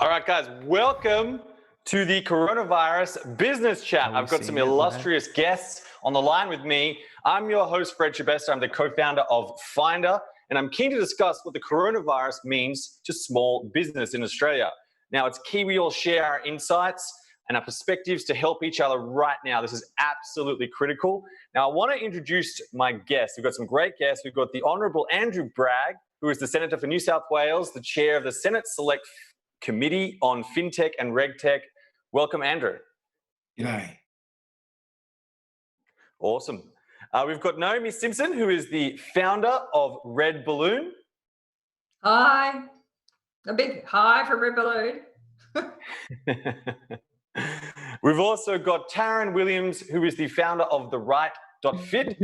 All right, guys, welcome to the Coronavirus Business Chat. I've got some illustrious guests on the line with me. I'm your host, Schebesta. I'm the co-founder of Finder, and I'm keen to discuss what the coronavirus means to small business in Australia. Now, it's key we all share our insights and our perspectives to help each other right now. This is absolutely critical. Now, I want to introduce my guests. We've got some great guests. We've got the Honourable Andrew Bragg, who is the Senator for New South Wales, the Chair of the Senate Select Committee on Fintech and Regtech. Welcome, Andrew. G'day. Awesome. We've got Naomi Simson, who is the founder of Red Balloon. Hi. A big hi for Red Balloon. We've also got Taryn Williams, who is the founder of theright.fit.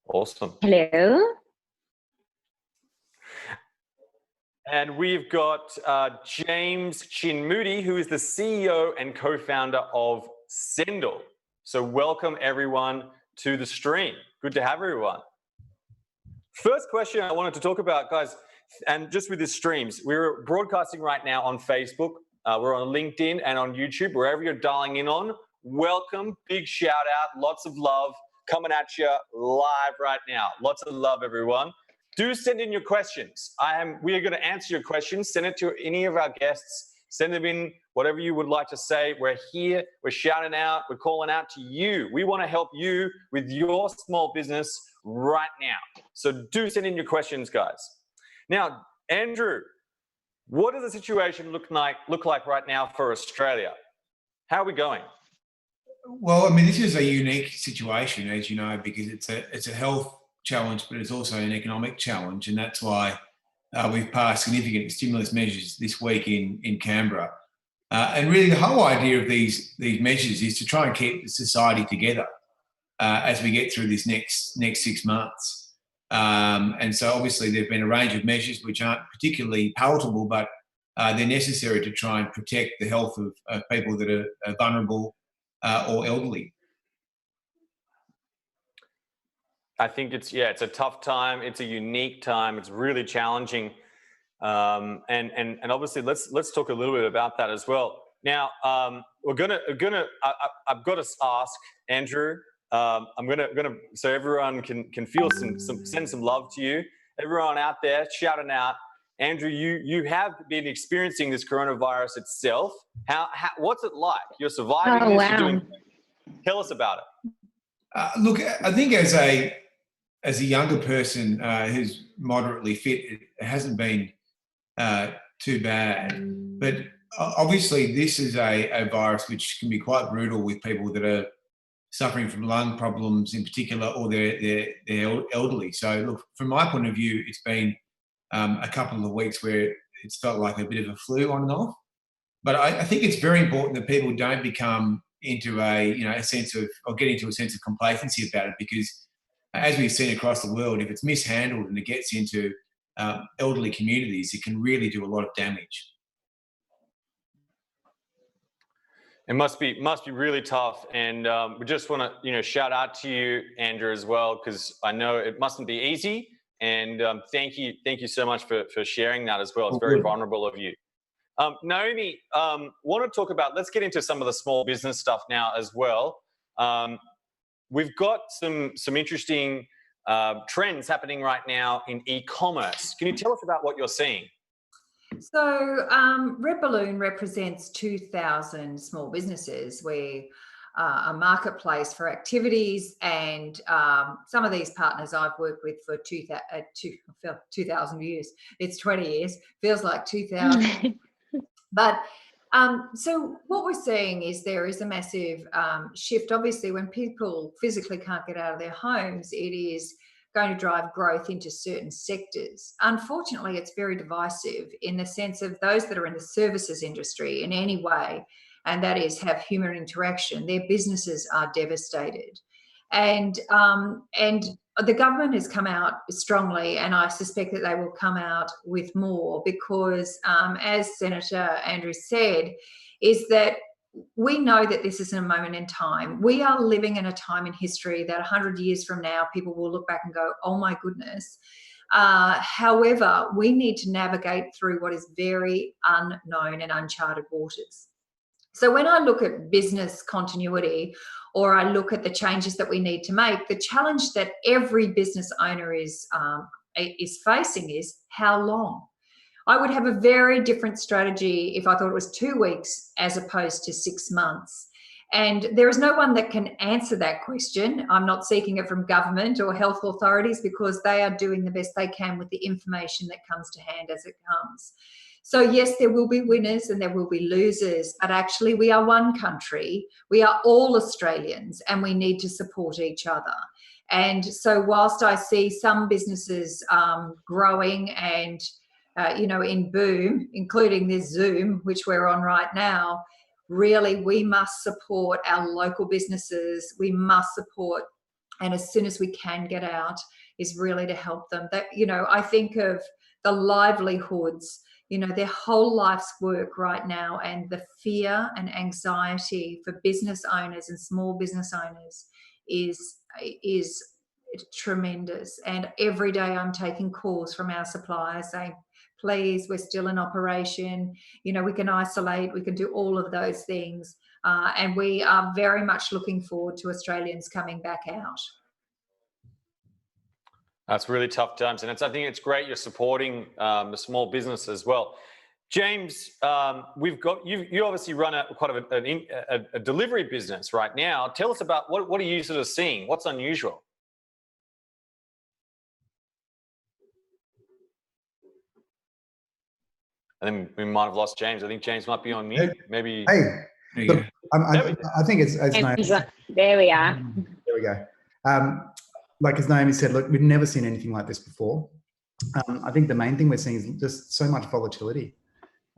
Awesome. Hello. And we've got James Chin Moody, who is the CEO and co-founder of Sendle. So welcome everyone to the stream. Good to have everyone. First question I wanted to talk about, guys, and just with the streams, we're broadcasting right now on Facebook. We're on LinkedIn and on YouTube, wherever you're dialing in on. Welcome, big shout out, lots of love coming at you live right now. Lots of love, everyone. Do send in your questions. We are going to answer your questions. Send it to any of our guests. Send them in, whatever you would like to say. We're here. We're shouting out. We're calling out to you. We want to help you with your small business right now. So do send in your questions, guys. Now, Andrew, what does the situation look like right now for Australia? How are we going? Well, I mean, this is a unique situation, as you know, because it's a health challenge, but it's also an economic challenge, and that's why we've passed significant stimulus measures this week in Canberra. And really, the whole idea of these measures is to try and keep society together as we get through this next 6 months. And so, obviously, there've been a range of measures which aren't particularly palatable, but they're necessary to try and protect the health of people that are vulnerable or elderly. I think it's a tough time. It's a unique time. It's really challenging, and obviously let's talk a little bit about that as well. Now I've got to ask Andrew. I'm gonna so everyone can feel send some love to you. Everyone out there shouting out, Andrew. You have been experiencing this coronavirus itself. What's it like? You're surviving this. Wow. You're doing. Tell us about it. Look, I think as a younger person who's moderately fit, it hasn't been too bad. But obviously, this is a virus which can be quite brutal with people that are suffering from lung problems in particular, or they're elderly. So, look, from my point of view, it's been a couple of weeks where it's felt like a bit of a flu on and off. But I think it's very important that people don't become into a sense of, or get into a sense of complacency about it, because as we've seen across the world, if it's mishandled and it gets into elderly communities, it can really do a lot of damage. It must be really tough, and we just want to shout out to you, Andrew, as well, because I know it mustn't be easy. And thank you so much for sharing that as well. It's very vulnerable of you. Naomi, want to talk about? Let's get into some of the small business stuff now as well. We've got some interesting trends happening right now in e-commerce. Can you tell us about what you're seeing? So Red Balloon represents 2,000 small businesses. We're a marketplace for activities, and some of these partners I've worked with for 2,000 years. It's 20 years, feels like 2,000. But so what we're seeing is there is a massive shift. Obviously, when people physically can't get out of their homes, it is going to drive growth into certain sectors. Unfortunately, it's very divisive in the sense of those that are in the services industry in any way, and that is have human interaction, their businesses are devastated. And the government has come out strongly, and I suspect that they will come out with more because, as Senator Andrews said, is that we know that this isn't a moment in time. We are living in a time in history that 100 years from now, people will look back and go, oh my goodness. However, we need to navigate through what is very unknown and uncharted waters. So when I look at business continuity, or I look at the changes that we need to make, the challenge that every business owner is facing is how long? I would have a very different strategy if I thought it was 2 weeks as opposed to 6 months. And there is no one that can answer that question. I'm not seeking it from government or health authorities, because they are doing the best they can with the information that comes to hand as it comes. So yes, there will be winners and there will be losers, but actually we are one country. We are all Australians, and we need to support each other. And so whilst I see some businesses growing and in boom, including this Zoom, which we're on right now, really we must support our local businesses. We must support, and as soon as we can get out, is really to help them. That, I think of the livelihoods, their whole life's work right now, and the fear and anxiety for business owners and small business owners is tremendous. And every day I'm taking calls from our suppliers saying, please, we're still in operation. We can isolate, we can do all of those things. And we are very much looking forward to Australians coming back out. That's really tough times. And I think it's great you're supporting the small business as well. James, we've got you obviously run a delivery business right now. Tell us about what are you sort of seeing? What's unusual? I think we might have lost James. I think James might be on mute. Maybe. Hey, look, I think it's as Naomi. There we are. There we go. Like as Naomi said, look, we've never seen anything like this before. I think the main thing we're seeing is just so much volatility.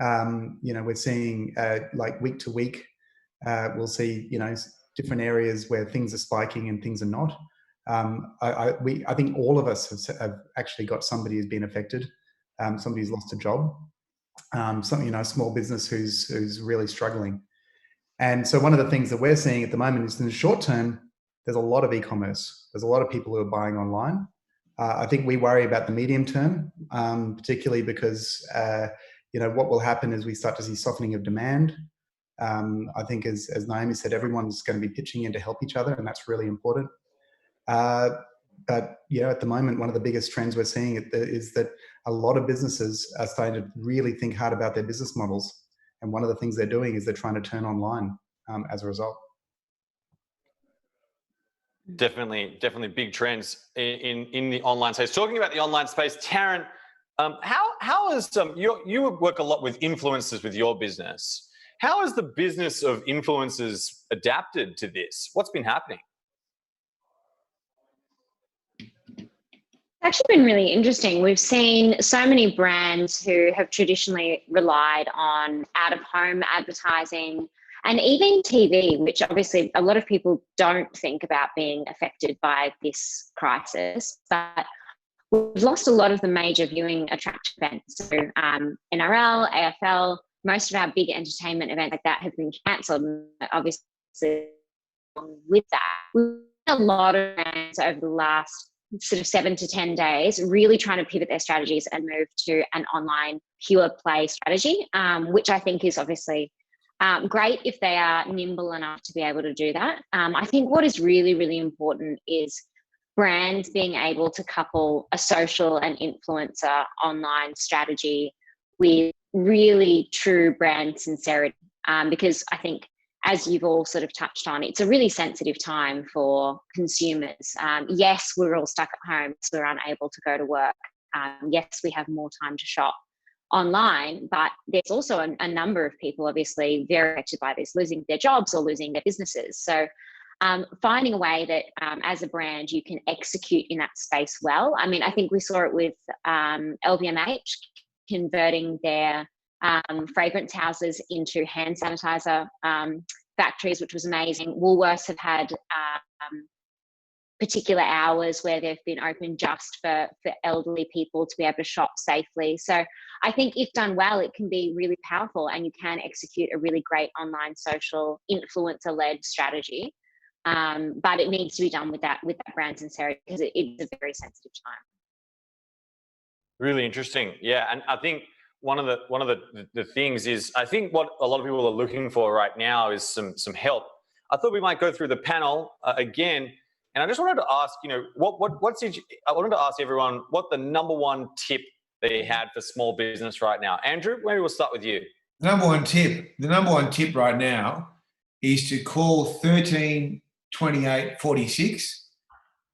We're seeing like week to week, we'll see different areas where things are spiking and things are not. I think all of us have actually got somebody who's been affected. Somebody who's lost a job. Small business who's really struggling. And so one of the things that we're seeing at the moment is in the short term, there's a lot of e-commerce. There's a lot of people who are buying online. I think we worry about the medium term, particularly because, what will happen is we start to see softening of demand. I think as Naomi said, everyone's going to be pitching in to help each other, and that's really important. But at the moment, one of the biggest trends we're seeing is that a lot of businesses are starting to really think hard about their business models. And one of the things they're doing is they're trying to turn online as a result. Definitely big trends in the online space. Talking about the online space, Taryn, how is you work a lot with influencers with your business. How has the business of influencers adapted to this? What's been happening? It's actually been really interesting. We've seen so many brands who have traditionally relied on out-of-home advertising and even TV, which obviously a lot of people don't think about being affected by this crisis. But we've lost a lot of the major viewing attraction events. So NRL, AFL, most of our big entertainment events like that have been cancelled. Obviously, with that, we've seen a lot of brands over the last sort of 7 to 10 days, really trying to pivot their strategies and move to an online pure play strategy, which I think is obviously great if they are nimble enough to be able to do that. I think what is really, really important is brands being able to couple a social and influencer online strategy with really true brand sincerity, because I think, as you've all sort of touched on, it's a really sensitive time for consumers. Yes, we're all stuck at home, so we're unable to go to work. Yes, we have more time to shop online, but there's also a number of people obviously very affected by this, losing their jobs or losing their businesses. So finding a way that as a brand you can execute in that space well. I mean, I think we saw it with LVMH converting their fragrance houses into hand sanitizer factories, which was amazing. Woolworths have had particular hours where they've been open just for elderly people to be able to shop safely. So I think if done well, it can be really powerful, and you can execute a really great online social influencer-led strategy. But it needs to be done with that brand sincerity, because it's a very sensitive time. Really interesting. Yeah. And I think one of the things is, I think what a lot of people are looking for right now is some help. I thought we might go through the panel again. And I just wanted to ask, I wanted to ask everyone what the number one tip they had for small business right now. Andrew, maybe we'll start with you. The number one tip right now is to call 13 28 46,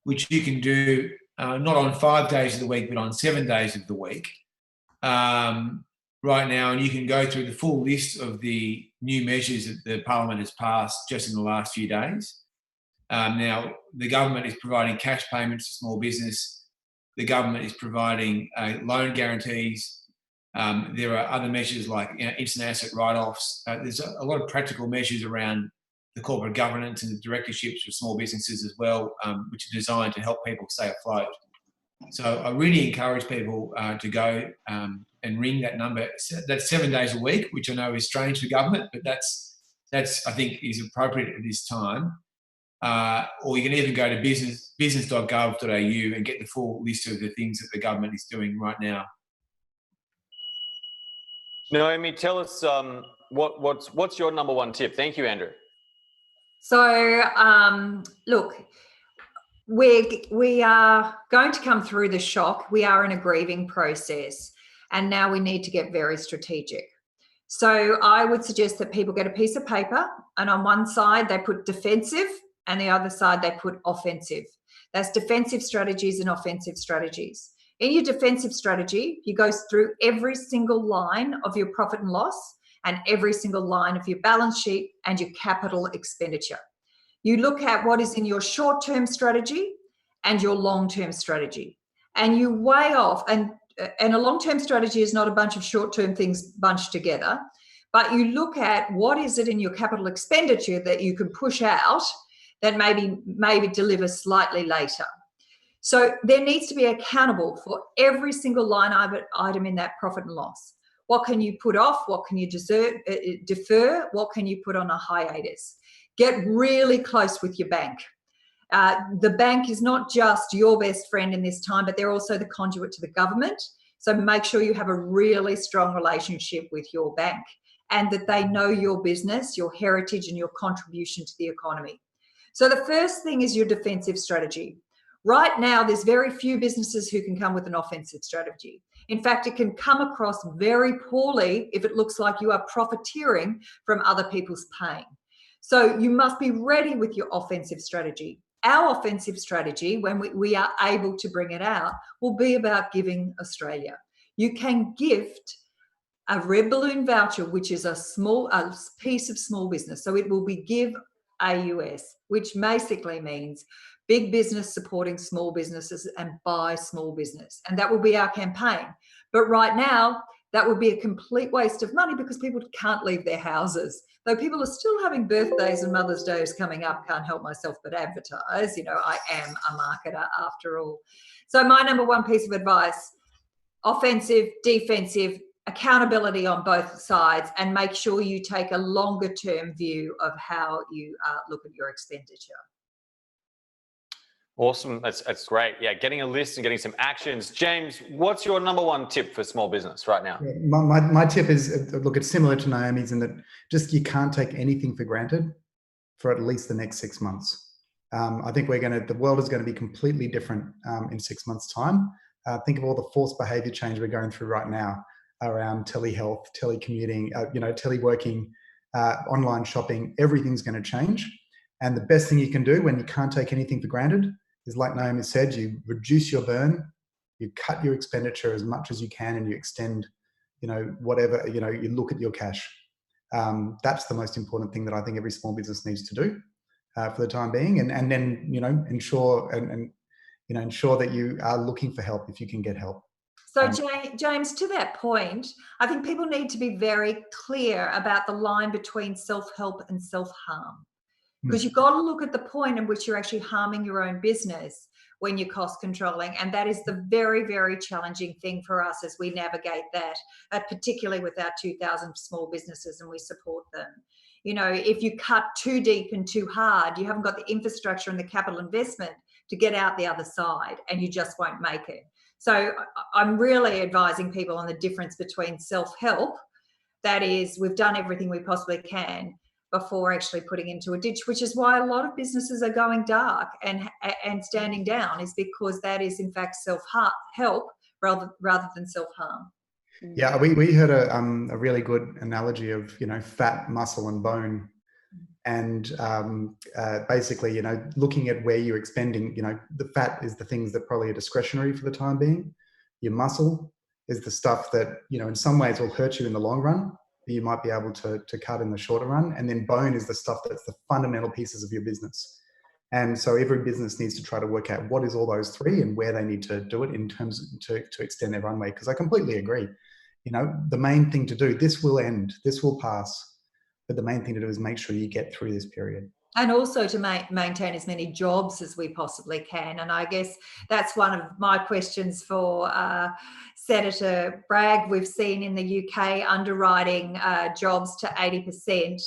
which you can do not on 5 days of the week, but on 7 days of the week right now. And you can go through the full list of the new measures that the Parliament has passed just in the last few days. Now, the government is providing cash payments to small business. The government is providing loan guarantees. There are other measures like instant asset write-offs. There's a lot of practical measures around the corporate governance and the directorships for small businesses as well, which are designed to help people stay afloat. So I really encourage people to go and ring that number. That's 7 days a week, which I know is strange for government, but that's I think is appropriate at this time. Or you can even go to business.gov.au and get the full list of the things that the government is doing right now. Naomi, tell us what's your number one tip? Thank you, Andrew. So, look, we are going to come through the shock. We are in a grieving process, and now we need to get very strategic. So I would suggest that people get a piece of paper, and on one side they put defensive, and the other side they put offensive. That's defensive strategies and offensive strategies. In your defensive strategy, you go through every single line of your profit and loss and every single line of your balance sheet and your capital expenditure. You look at what is in your short-term strategy and your long-term strategy, and you weigh off, and a long-term strategy is not a bunch of short-term things bunched together, but you look at what is it in your capital expenditure that you can push out that maybe deliver slightly later. So there needs to be accountable for every single line item in that profit and loss. What can you put off? What can you defer? What can you put on a hiatus? Get really close with your bank. The bank is not just your best friend in this time, but they're also the conduit to the government. So make sure you have a really strong relationship with your bank, and that they know your business, your heritage, and your contribution to the economy. So the first thing is your defensive strategy. Right now, there's very few businesses who can come with an offensive strategy. In fact, it can come across very poorly if it looks like you are profiteering from other people's pain. So you must be ready with your offensive strategy. Our offensive strategy, when we are able to bring it out, will be about giving Australia. You can gift a red balloon voucher, which is a piece of small business. So it will be Give AUS, which basically means big business supporting small businesses and buy small business. And that will be our campaign. But right now, that would be a complete waste of money because people can't leave their houses. Though people are still having birthdays and Mother's Days coming up, can't help myself but advertise. You know, I am a marketer after all. So my number one piece of advice, offensive, defensive, accountability on both sides, and make sure you take a longer term view of how you look at your expenditure. Awesome. That's great. Yeah, getting a list and getting some actions. James, what's your number one tip for small business right now? My tip is, look, it's similar to Naomi's in that just you can't take anything for granted for at least the next 6 months. I think the world is going to be completely different in 6 months' time. Think of all the forced behavior change we're going through right now around telehealth, telecommuting, teleworking, online shopping. Everything's going to change. And the best thing you can do when you can't take anything for granted is, like Naomi said, you reduce your burn, you cut your expenditure as much as you can, and you extend, whatever, you look at your cash. That's the most important thing that I think every small business needs to do for the time being. And then, ensure that you are looking for help if you can get help. So James, to that point, I think people need to be very clear about the line between self-help and self-harm. because you've got to look at the point in which you're actually harming your own business when you're cost controlling. And that is the very, very challenging thing for us as we navigate that, particularly with our 2,000 small businesses and we support them. You know, if you cut too deep and too hard, you haven't got the infrastructure and the capital investment to get out the other side, and you just won't make it. So I'm really advising people on the difference between self-help, that is, we've done everything we possibly can, before actually putting into a ditch, which is why a lot of businesses are going dark and standing down, is because that is in fact self-help rather than self-harm. Yeah, we heard a really good analogy of, you know, fat, muscle and bone. And basically, you know, looking at where you're expending, you know, the fat is the things that probably are discretionary for the time being. Your muscle is the stuff that, you know, in some ways will hurt you in the long run, that you might be able to cut in the shorter run. And then bone is the stuff that's the fundamental pieces of your business. And so every business needs to try to work out what is all those three and where they need to do it in terms to extend their runway. Because I completely agree. You know, the main thing to do, this will end, this will pass. But the main thing to do is make sure you get through this period. And also to maintain as many jobs as we possibly can. And I guess that's one of my questions for Senator Bragg. We've seen in the UK underwriting jobs to 80%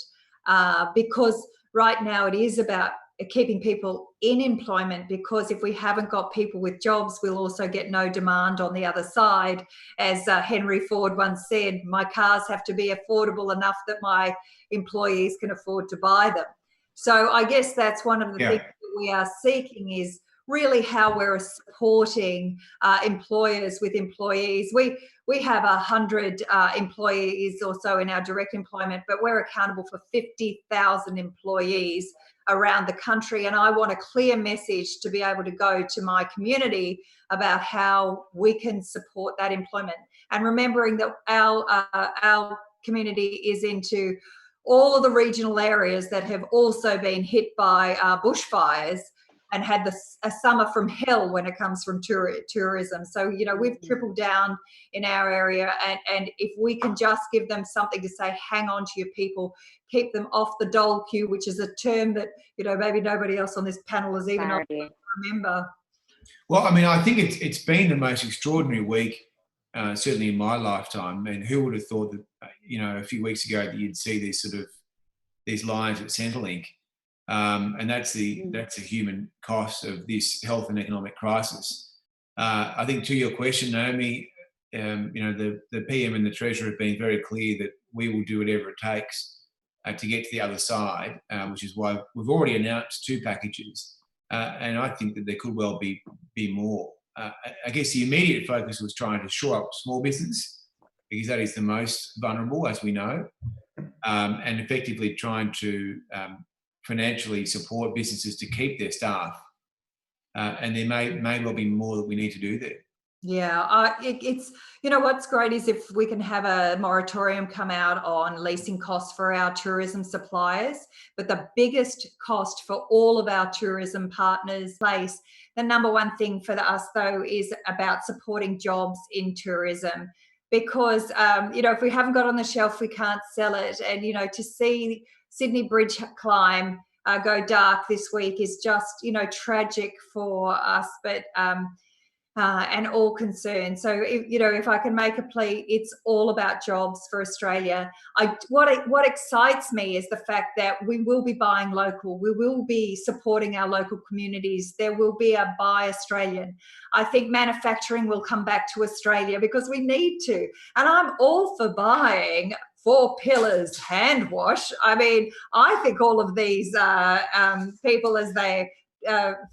because right now it is about keeping people in employment, because if we haven't got people with jobs, we'll also get no demand on the other side. As Henry Ford once said, my cars have to be affordable enough that my employees can afford to buy them. So I guess that's one of the things that we are seeking, is really how we're supporting employers with employees. We have 100 employees or so in our direct employment, but we're accountable for 50,000 employees around the country. And I want a clear message to be able to go to my community about how we can support that employment. And remembering that our community is into all of the regional areas that have also been hit by bushfires and had a summer from hell when it comes from tourism. So, you know, we've tripled down in our area, and if we can just give them something to say, hang on to your people, keep them off the dole queue, which is a term that, you know, maybe nobody else on this panel is even remember. Well, I mean, I think it's been the most extraordinary week, certainly in my lifetime. And who would have thought that, you know, a few weeks ago that you'd see these lines at Centrelink. And that's the human cost of this health and economic crisis. I think to your question, Naomi, you know, the PM and the Treasurer have been very clear that we will do whatever it takes to get to the other side, which is why we've already announced 2 packages. And I think that there could well be more. I guess the immediate focus was trying to shore up small business, because that is the most vulnerable, as we know, and effectively trying to financially support businesses to keep their staff. And there may well be more that we need to do there. Yeah, it's, you know, what's great is if we can have a moratorium come out on leasing costs for our tourism suppliers, but the biggest cost for all of our tourism partners place. The number one thing for us, though, is about supporting jobs in tourism, because, you know, if we haven't got on the shelf, we can't sell it. And, you know, to see Sydney Bridge climb go dark this week is just, you know, tragic for us, but and all concerned. So, if I can make a plea, it's all about jobs for Australia. What excites me is the fact that we will be buying local. We will be supporting our local communities. There will be a buy Australian. I think manufacturing will come back to Australia because we need to. And I'm all for buying 4 Pillars hand wash. I mean, I think all of these people, as they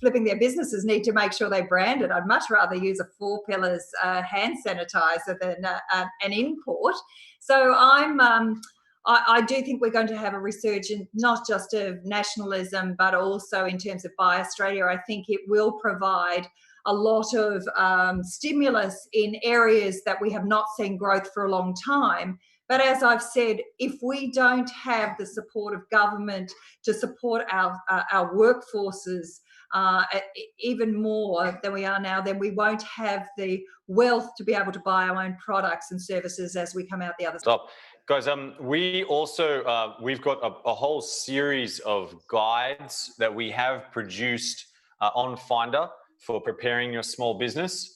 flipping their businesses, need to make sure they brand it. I'd much rather use a 4 Pillars hand sanitizer than an import. So I do think we're going to have a resurgence, not just of nationalism, but also in terms of Buy Australia. I think it will provide a lot of stimulus in areas that we have not seen growth for a long time. But as I've said, if we don't have the support of government to support our workforces even more than we are now, then we won't have the wealth to be able to buy our own products and services as we come out the other side. Stop. Guys, we also, we've got a whole series of guides that we have produced on Finder for preparing your small business.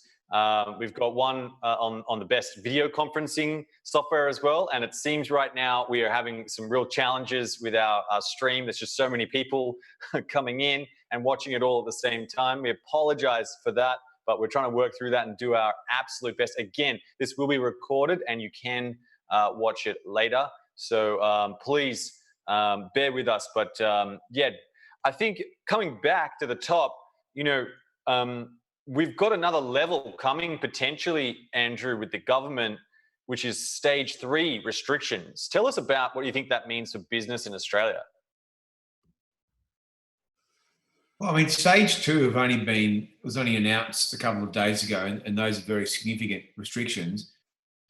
We've got one on the best video conferencing software as well. And it seems right now we are having some real challenges with our stream. There's just so many people coming in and watching it all at the same time. We apologize for that, but we're trying to work through that and do our absolute best. Again, this will be recorded and you can watch it later. So please bear with us. But yeah, I think coming back to the top, you know, we've got another level coming potentially, Andrew, with the government, which is stage 3 restrictions. Tell us about what you think that means for business in Australia. Well, I mean, stage 2 was only announced a couple of days ago, and those are very significant restrictions.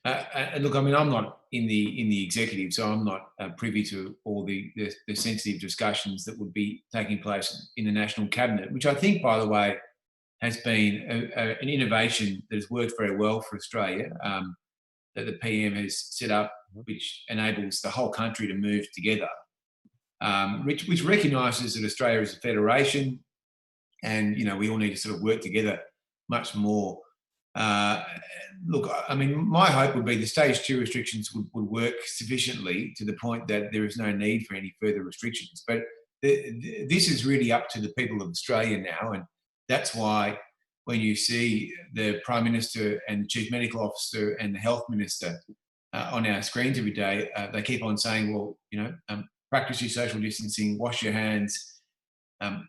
And look, I mean, I'm not in the executive, so I'm not privy to all the sensitive discussions that would be taking place in the National Cabinet, which I think, by the way, has been an innovation that has worked very well for Australia, that the PM has set up, which enables the whole country to move together, which recognises that Australia is a federation, and you know we all need to sort of work together much more. Look, I mean, my hope would be the stage 2 restrictions would work sufficiently to the point that there is no need for any further restrictions. But this is really up to the people of Australia now, and that's why when you see the Prime Minister and the Chief Medical Officer and the Health Minister on our screens every day, they keep on saying, well, you know, practice your social distancing, wash your hands.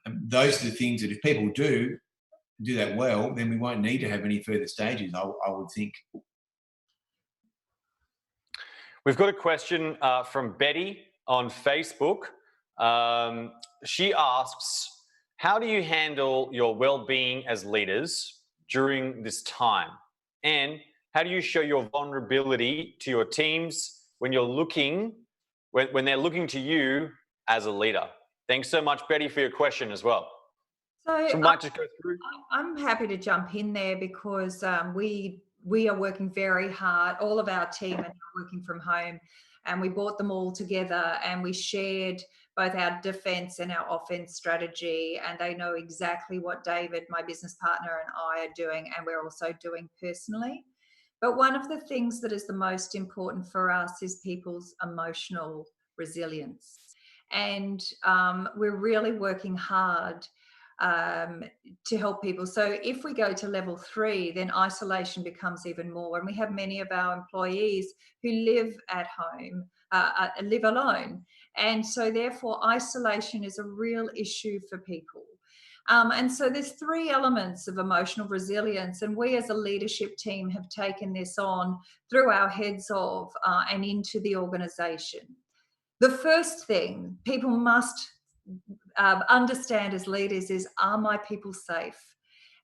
Those are the things that if people do that well, then we won't need to have any further stages, I would think. We've got a question from Betty on Facebook. She asks, how do you handle your well-being as leaders during this time? And how do you show your vulnerability to your teams when you're looking, when they're looking to you as a leader? Thanks so much, Betty, for your question as well. So we might just go through. I'm happy to jump in there because we are working very hard. All of our team are working from home, and we brought them all together and we shared both our defense and our offense strategy, and they know exactly what David, my business partner, and I are doing, and we're also doing personally. But one of the things that is the most important for us is people's emotional resilience. And we're really working hard to help people. So if we go to level 3, then isolation becomes even more. And we have many of our employees who live at home, live alone. And so therefore isolation is a real issue for people. And so there's 3 elements of emotional resilience, and we as a leadership team have taken this on through our heads of and into the organisation. The first thing people must understand as leaders is, are my people safe?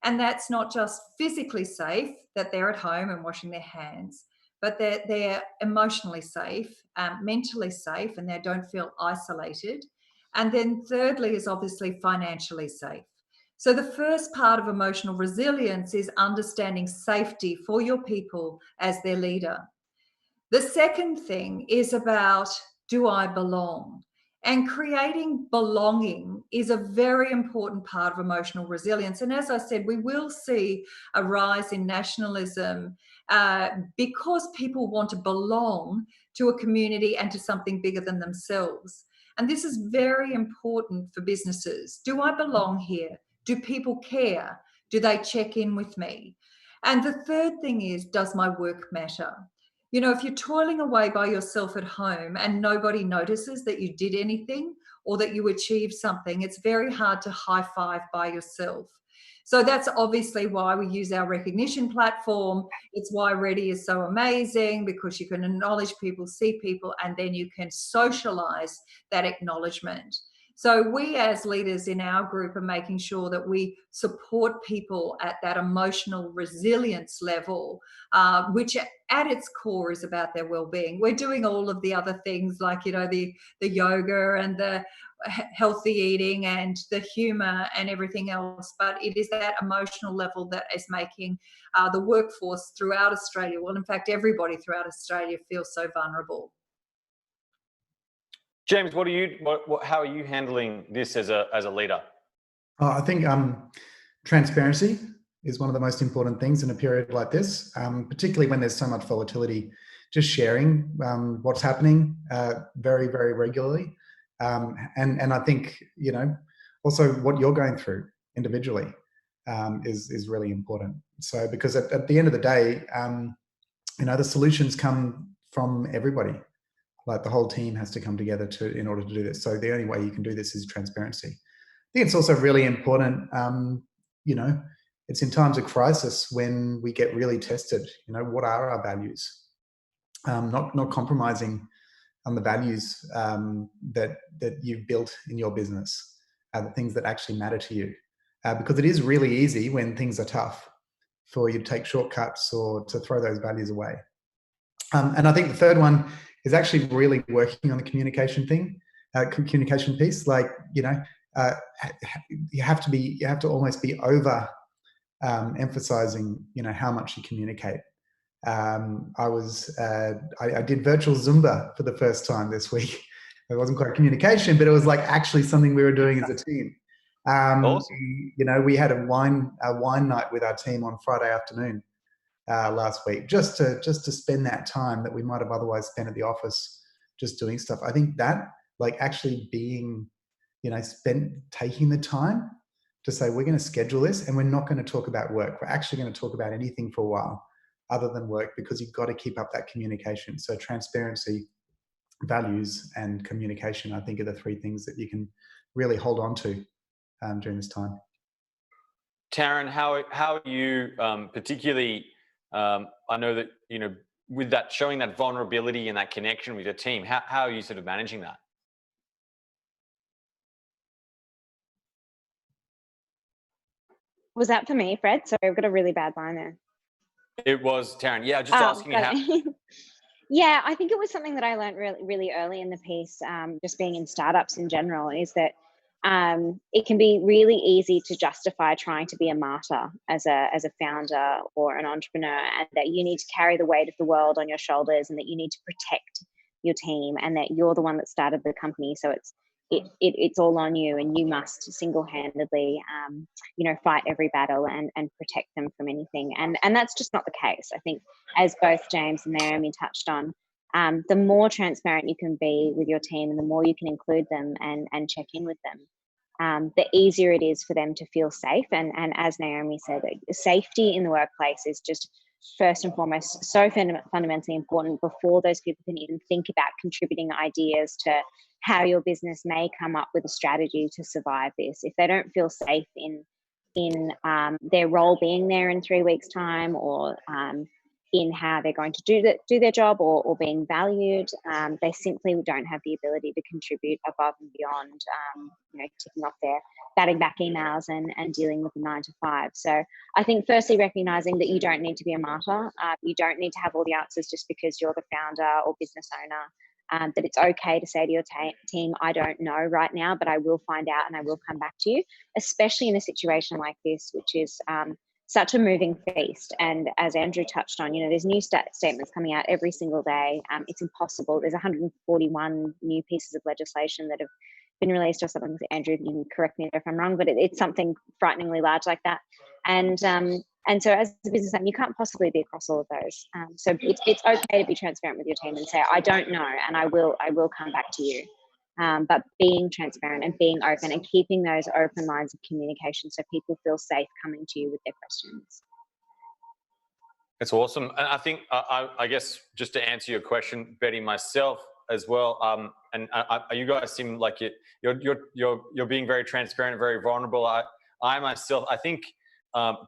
And that's not just physically safe, that they're at home and washing their hands, but they're emotionally safe, mentally safe, and they don't feel isolated. And then thirdly is obviously financially safe. So the first part of emotional resilience is understanding safety for your people as their leader. The second thing is about, do I belong? And creating belonging is a very important part of emotional resilience. And as I said, we will see a rise in nationalism because people want to belong to a community and to something bigger than themselves. And this is very important for businesses. Do I belong here? Do people care? Do they check in with me? And the third thing is, does my work matter? You know, if you're toiling away by yourself at home and nobody notices that you did anything or that you achieved something, it's very hard to high five by yourself. So that's obviously why we use our recognition platform. It's why Ready is so amazing, because you can acknowledge people, see people, and then you can socialize that acknowledgement. So we as leaders in our group are making sure that we support people at that emotional resilience level, which at its core is about their well-being. We're doing all of the other things like, you know, the yoga and the healthy eating and the humour and everything else, but it is that emotional level that is making the workforce throughout Australia, well, in fact, everybody throughout Australia, feel so vulnerable. James, how are you handling this as a leader? I think transparency is one of the most important things in a period like this, particularly when there's so much volatility. Just sharing what's happening very, very regularly, and I think also what you're going through individually is really important. So because at the end of the day, the solutions come from everybody. Like the whole team has to come together in order to do this. So the only way you can do this is transparency. I think it's also really important, it's in times of crisis when we get really tested, what are our values? Not compromising on the values that you've built in your business, the things that actually matter to you. Because it is really easy when things are tough for you to take shortcuts or to throw those values away. And I think the third one is actually really working on the communication piece. Like, you have to almost be over emphasizing, how much you communicate. I did virtual Zumba for the first time this week. It wasn't quite communication, but it was like actually something we were doing as a team. Awesome. We had a wine night with our team on Friday afternoon last week, just to spend that time that we might have otherwise spent at the office just doing stuff. I think that, like, actually being, taking the time to say, we're going to schedule this and we're not going to talk about work. We're actually going to talk about anything for a while other than work, because you've got to keep up that communication. So transparency, values, and communication, I think, are the three things that you can really hold on to during this time. Taryn, how are you particularly, I know that, with that, showing that vulnerability and that connection with your team, how are you sort of managing that? Was that for me, Fred? Sorry, I've got a really bad line there. It was, Taryn. Yeah, just asking you how. Yeah, I think it was something that I learned really, really early in the piece, just being in startups in general, is that it can be really easy to justify trying to be a martyr as a founder or an entrepreneur, and that you need to carry the weight of the world on your shoulders, and that you need to protect your team, and that you're the one that started the company, so it's all on you, and you must single-handedly fight every battle and protect them from anything, and that's just not the case. I think, as both James and Naomi touched on, the more transparent you can be with your team, and the more you can include them and check in with them, the easier it is for them to feel safe. And as Naomi said, safety in the workplace is just first and foremost so fundamentally important before those people can even think about contributing ideas to how your business may come up with a strategy to survive this. If they don't feel safe in their role being there in 3 weeks' time, or in how they're going to do their job, or being valued, they simply don't have the ability to contribute above and beyond, ticking off their batting back emails and dealing with the 9 to 5. So I think firstly recognizing that you don't need to be a martyr. You don't need to have all the answers just because you're the founder or business owner. That it's okay to say to your team, I don't know right now, but I will find out and I will come back to you, especially in a situation like this, which is such a moving feast. And as Andrew touched on, there's new statements coming out every single day. It's impossible. There's 141 new pieces of legislation that have been released or something. Andrew, you can correct me if I'm wrong, but it's something frighteningly large like that. And so as a business owner, you can't possibly be across all of those. So it's okay to be transparent with your team and say, I don't know, and I will come back to you. But being transparent and being open and keeping those open lines of communication so people feel safe coming to you with their questions. That's awesome. And I think, I guess, just to answer your question, Betty, myself as well, and you guys seem like you're being very transparent and very vulnerable. I myself, I think,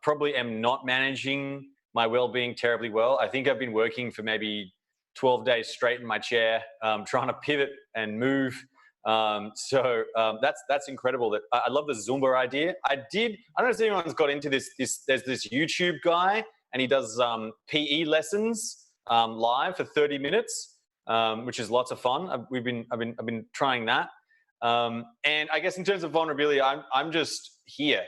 probably am not managing my well-being terribly well. I think I've been working for maybe 12 days straight in my chair, trying to pivot and move. So that's incredible. That I love the Zumba idea. I don't know if anyone's got into this. There's this YouTube guy, and he does PE lessons live for 30 minutes, which is lots of fun. I've been trying that. And I guess in terms of vulnerability, I'm just here.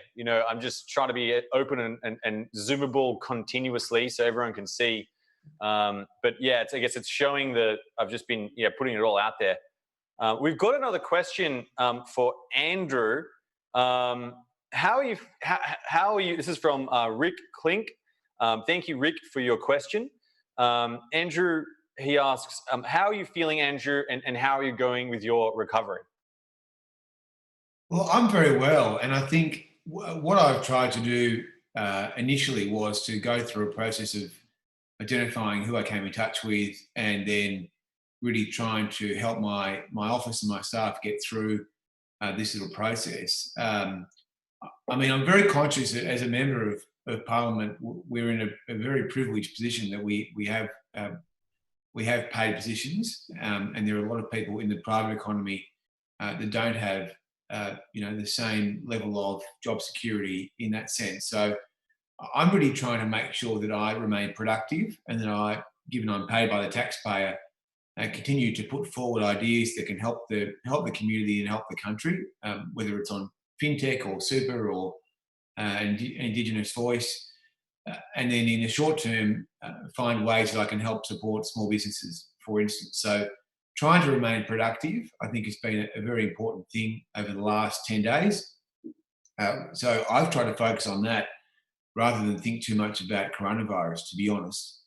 I'm just trying to be open and zoomable continuously so everyone can see. But yeah, I guess it's showing that I've just been putting it all out there. We've got another question for Andrew. How are you? This is from Rick Klink. Thank you, Rick, for your question. Andrew, he asks, how are you feeling, Andrew, and how are you going with your recovery? Well, I'm very well. And I think what I've tried to do initially was to go through a process of identifying who I came in touch with and then really trying to help my office and my staff get through this little process. I mean, I'm very conscious that as a member of Parliament, we're in a very privileged position that we have paid positions, and there are a lot of people in the private economy that don't have the same level of job security in that sense. So I'm really trying to make sure that I remain productive and that I, given I'm paid by the taxpayer, continue to put forward ideas that can help the community and help the country, whether it's on fintech or super or Indigenous voice, and then in the short term, find ways that I can help support small businesses, for instance. So trying to remain productive, I think, has been a very important thing over the last 10 days. So I've tried to focus on that rather than think too much about coronavirus, to be honest.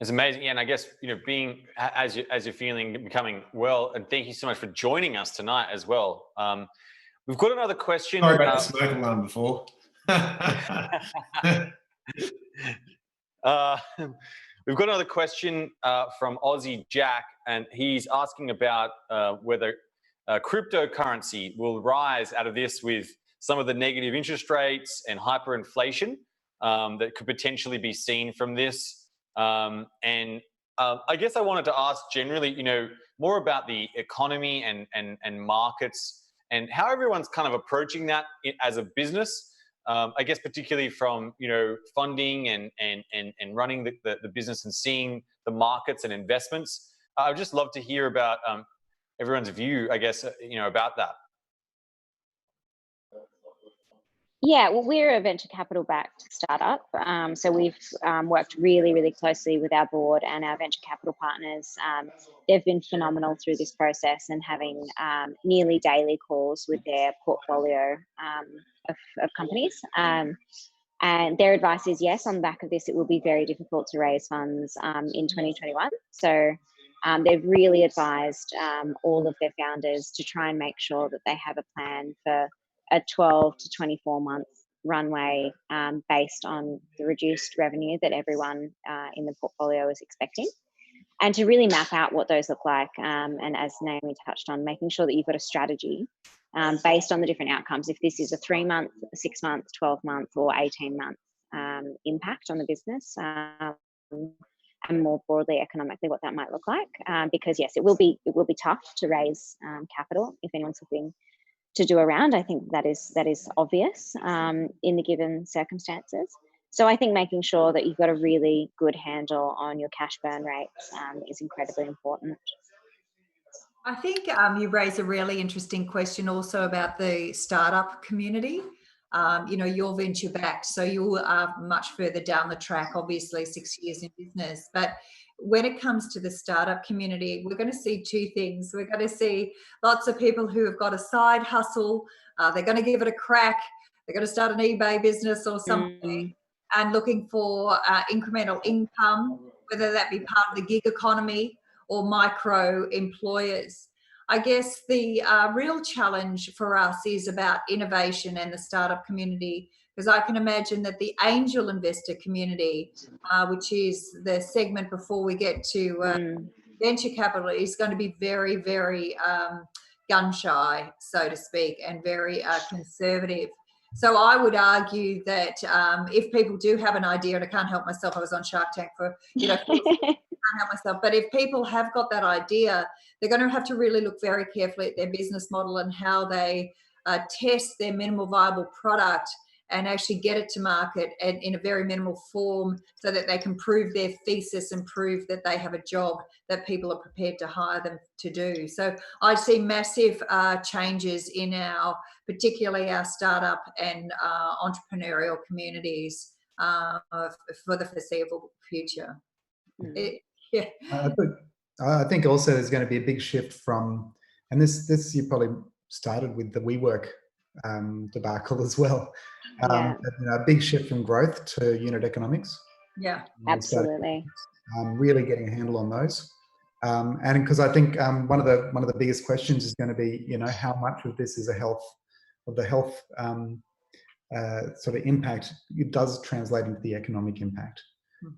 It's amazing. Yeah, and I guess, being as you're feeling, becoming well, and thank you so much for joining us tonight as well. We've got another question. Sorry about the smoke alarm before. We've got another question from Aussie Jack, and he's asking about whether cryptocurrency will rise out of this with some of the negative interest rates and hyperinflation that could potentially be seen from this. I guess I wanted to ask generally, more about the economy and markets and how everyone's kind of approaching that as a business. I guess particularly from funding and running the business and seeing the markets and investments. I'd just love to hear about everyone's view, I guess, about that. Yeah, well, we're a venture capital backed startup. So we've worked really, really closely with our board and our venture capital partners. They've been phenomenal through this process and having nearly daily calls with their portfolio of companies. And their advice is, yes, on the back of this, it will be very difficult to raise funds in 2021. So they've really advised all of their founders to try and make sure that they have a plan for a 12 to 24 month runway based on the reduced revenue that everyone in the portfolio is expecting, and to really map out what those look like. And as Naomi touched on, making sure that you've got a strategy based on the different outcomes. If this is a 3 month, 6 month, 12 month or 18 month impact on the business, and more broadly economically what that might look like. Because yes, it will be tough to raise capital if anyone's looking to do a round. I think that is obvious in the given circumstances. So I think making sure that you've got a really good handle on your cash burn rates is incredibly important. I think you raise a really interesting question also about the startup community. You're venture backed, so you are much further down the track, obviously 6 years in business. But when it comes to the startup community, we're going to see two things. We're going to see lots of people who have got a side hustle. They're going to give it a crack. They're going to start an eBay business or something and looking for incremental income, whether that be part of the gig economy or micro employers. I guess the real challenge for us is about innovation and the startup community, because I can imagine that the angel investor community, which is the segment before we get to venture capital, is going to be very, very gun shy, so to speak, and very conservative. So I would argue that if people do have an idea, and I can't help myself, I was on Shark Tank for, can't help myself. But if people have got that idea, they're going to have to really look very carefully at their business model and how they test their minimal viable product and actually get it to market and in a very minimal form so that they can prove their thesis and prove that they have a job that people are prepared to hire them to do. So I see massive changes in particularly our startup and entrepreneurial communities for the foreseeable future. Yeah. I think also there's going to be a big shift from, and this you probably started with the WeWork debacle as well. A big shift from growth to unit economics. Yeah, absolutely. Really getting a handle on those, and because I think one of the biggest questions is going to be, how much of this is the health sort of impact it does translate into the economic impact,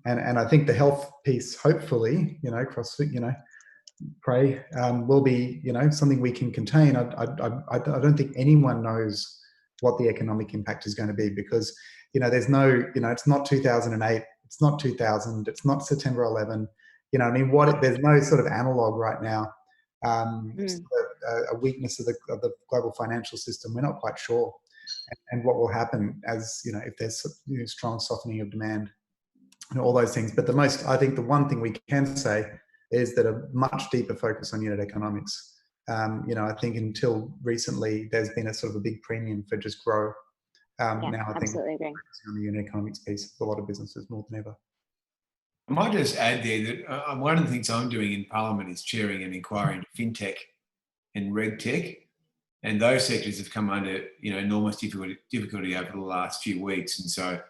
and I think the health piece, hopefully, pray will be something we can contain. I don't think anyone knows what the economic impact is going to be, because there's no it's not 2008, it's not 2000, it's not September 11. There's no sort of analog right now. A weakness of the global financial system. We're not quite sure, and what will happen as if there's strong softening of demand and all those things. But I think the one thing we can say is that a much deeper focus on unit economics. I think until recently, there's been a sort of a big premium for just grow. Now I think we're focusing on the unit economics piece of a lot of businesses more than ever. I might just add there that one of the things I'm doing in Parliament is chairing an inquiry into Fintech and Regtech, and those sectors have come under enormous difficulty over the last few weeks, and so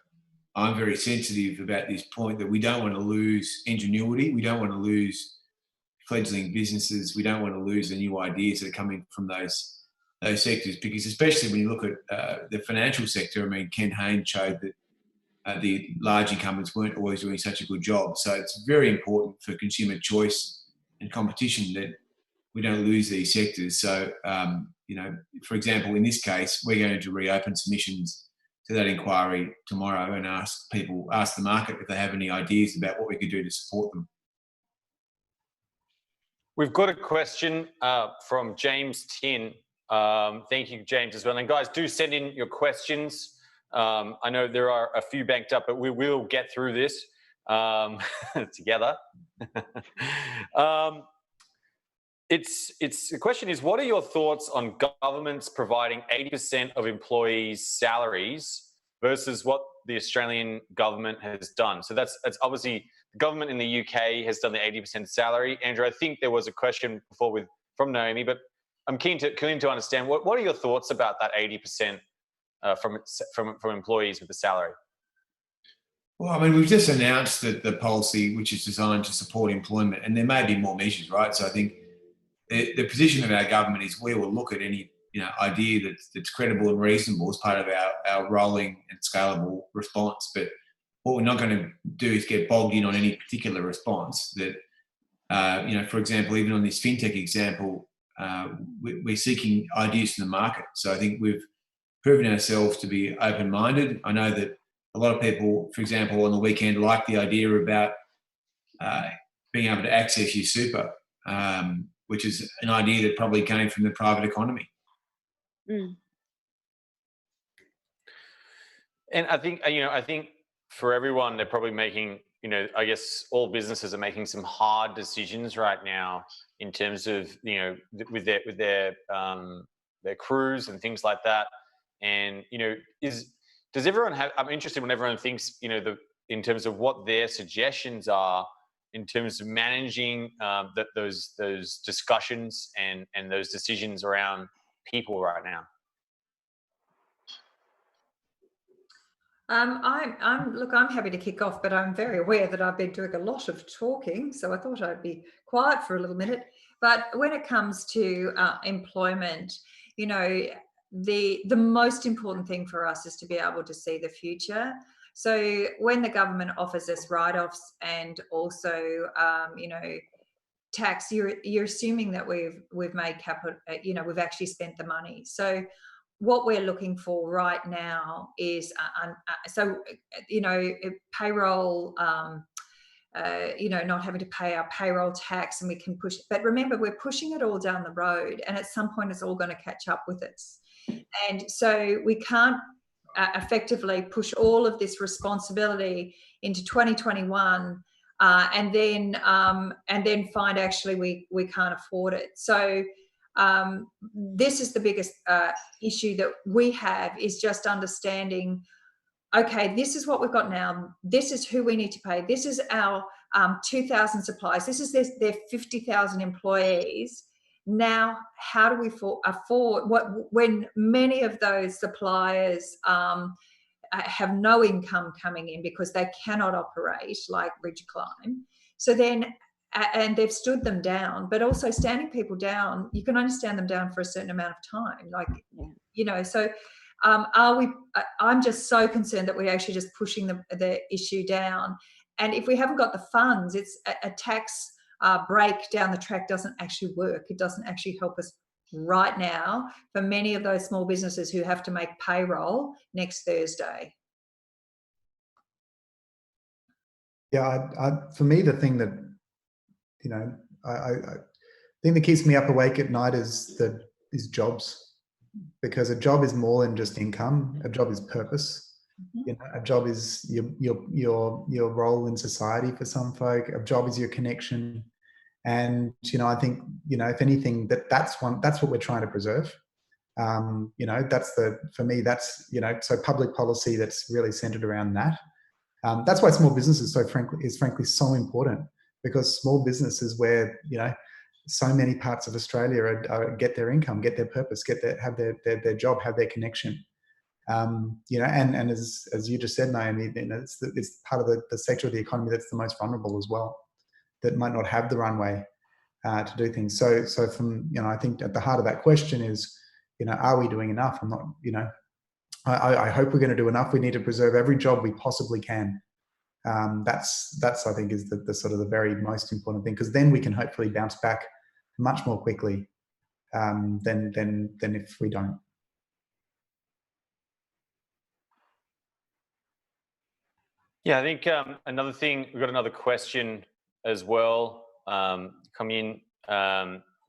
I'm very sensitive about this point that we don't want to lose ingenuity, we don't want to lose fledgling businesses, we don't want to lose the new ideas that are coming from those sectors, because especially when you look at the financial sector, Ken Haynes showed that the large incumbents weren't always doing such a good job. So it's very important for consumer choice and competition that we don't lose these sectors. So, for example, in this case, we're going to reopen submissions to that inquiry tomorrow and ask the market if they have any ideas about what we could do to support them. We've got a question from James Chin. Thank you, James, as well. And guys, do send in your questions. I know there are a few banked up, but we will get through this together. The question is, what are your thoughts on governments providing 80% of employees' salaries versus what the Australian government has done? So that's obviously the government in the UK has done the 80% salary. Andrew, I think there was a question before from Naomi, but I'm keen to understand what are your thoughts about that 80% from employees with the salary? Well, we've just announced that the policy, which is designed to support employment, and there may be more measures, right? So I think the position of our government is we will look at any idea that's credible and reasonable as part of our rolling and scalable response. But what we're not going to do is get bogged in on any particular response. That for example, even on this fintech example, we're seeking ideas from the market. So I think we've proven ourselves to be open-minded. I know that a lot of people, for example, on the weekend like the idea about being able to access your super, which is an idea that probably came from the private economy. And I think for everyone, they're probably making, I guess all businesses are making some hard decisions right now in terms of, with their crews and things like that. And, does everyone have, I'm interested when everyone thinks, in terms of what their suggestions are in terms of managing those discussions and those decisions around people right now. I'm happy to kick off, but I'm very aware that I've been doing a lot of talking, so I thought I'd be quiet for a little minute. But when it comes to employment, the most important thing for us is to be able to see the future. So when the government offers us write-offs and also, tax, you're assuming that we've made capital, we've actually spent the money. So what we're looking for right now is, payroll, not having to pay our payroll tax, and we can push. But remember, we're pushing it all down the road, and at some point, it's all going to catch up with us. And so we can't effectively push all of this responsibility into 2021, and then find actually we can't afford it. So this is the biggest issue that we have, is just understanding, okay, this is what we've got now. This is who we need to pay. This is our 2,000 suppliers. This is their 50,000 employees. Now, how do we afford when many of those suppliers have no income coming in because they cannot operate, like Ridge Climb? So then, and they've stood them down, but also standing people down, you can only stand them down for a certain amount of time. Like, you know, so I'm just so concerned that we're actually just pushing the issue down. And if we haven't got the funds, it's a tax break down the track doesn't actually work. It doesn't actually help us right now for many of those small businesses who have to make payroll next Thursday. Yeah, for me, the thing that, you know, I think that keeps me up awake at night is jobs, because a job is more than just income. A job is purpose. You know, a job is your role in society for some folk. A job is your connection, and you know, I think, you know, if anything, that's what we're trying to preserve. You know, for me, that's, you know, so public policy that's really centered around that. That's why small business is frankly so important, because small business is where, you know, so many parts of Australia get their income, get their purpose, have their job, have their connection. You know, and as you just said, Naomi, you know, it's part of the sector of the economy that's the most vulnerable as well, that might not have the runway to do things. So from, you know, I think at the heart of that question is, you know, are we doing enough? I'm not, you know, I hope we're going to do enough. We need to preserve every job we possibly can. That's I think is the sort of the very most important thing, because then we can hopefully bounce back much more quickly than if we don't. Yeah, I think another thing, we've got another question as well come in,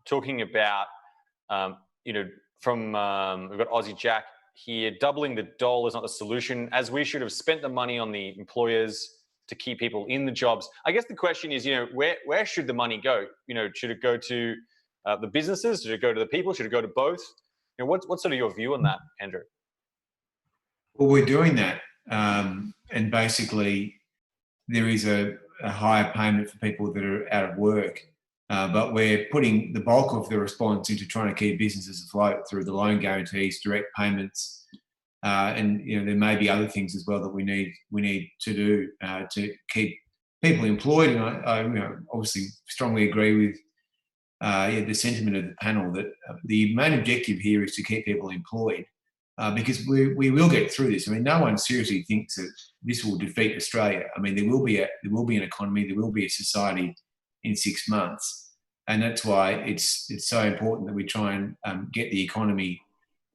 talking about, you know, from, we've got Aussie Jack here, doubling the dole is not the solution, as we should have spent the money on the employers to keep people in the jobs. I guess the question is, you know, where should the money go? You know, should it go to the businesses? Should it go to the people? Should it go to both? You know, what's sort of your view on that, Andrew? Well, we're doing that. And basically, there is a higher payment for people that are out of work. But we're putting the bulk of the response into trying to keep businesses afloat through the loan guarantees, direct payments, and you know, there may be other things as well that we need to do to keep people employed. And I you know, obviously strongly agree with the sentiment of the panel that the main objective here is to keep people employed, because we will get through this. I mean, no one seriously thinks that this will defeat Australia. I mean, there will be an economy, there will be a society in 6 months, and that's why it's so important that we try and get the economy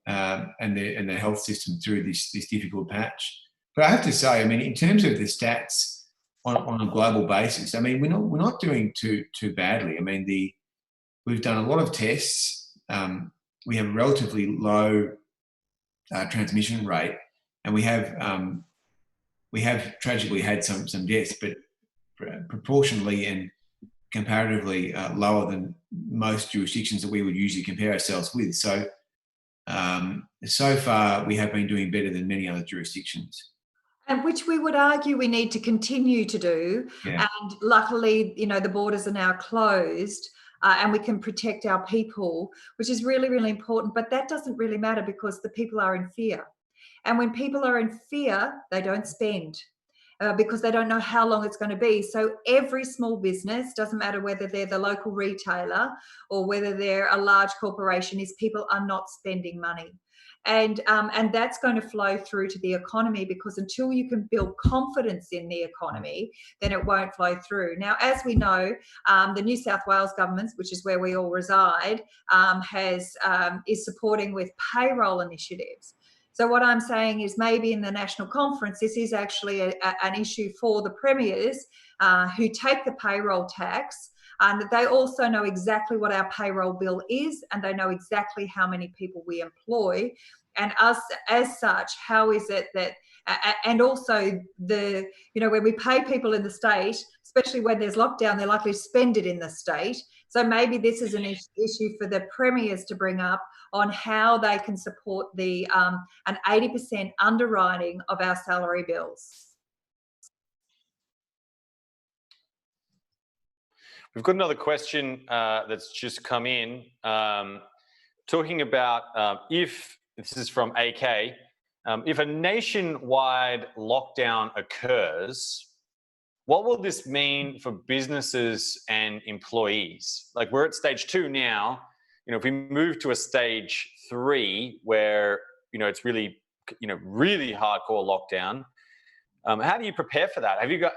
and the health system through this difficult patch. But I have to say, I mean, in terms of the stats on a global basis, I mean, we're not doing too badly. I mean, we've done a lot of tests. We have a relatively low transmission rate, and we have tragically had some deaths, but proportionally and comparatively lower than most jurisdictions that we would usually compare ourselves with. So so far we have been doing better than many other jurisdictions. And which we would argue we need to continue to do. Yeah. And luckily, you know, the borders are now closed. And we can protect our people, which is really, really important. But that doesn't really matter because the people are in fear. And when people are in fear, they don't spend because they don't know how long it's going to be. So every small business, doesn't matter whether they're the local retailer or whether they're a large corporation, is people are not spending money. And that's going to flow through to the economy, because until you can build confidence in the economy, then it won't flow through. Now, as we know, the New South Wales government, which is where we all reside, is supporting with payroll initiatives. So what I'm saying is maybe in the national conference, this is actually an issue for the premiers who take the payroll tax, and that they also know exactly what our payroll bill is, and they know exactly how many people we employ. And us as such, how is it that, and also the, when we pay people in the state, especially when there's lockdown, they're likely to spend it in the state. So maybe this is an issue for the premiers to bring up on how they can support the an 80% underwriting of our salary bills. We've got another question that's just come in, talking about if, this is from AK, if a nationwide lockdown occurs, what will this mean for businesses and employees? Like, we're at stage 2 now. If we move to a stage 3 where, it's really, really hardcore lockdown, how do you prepare for that? Have you got,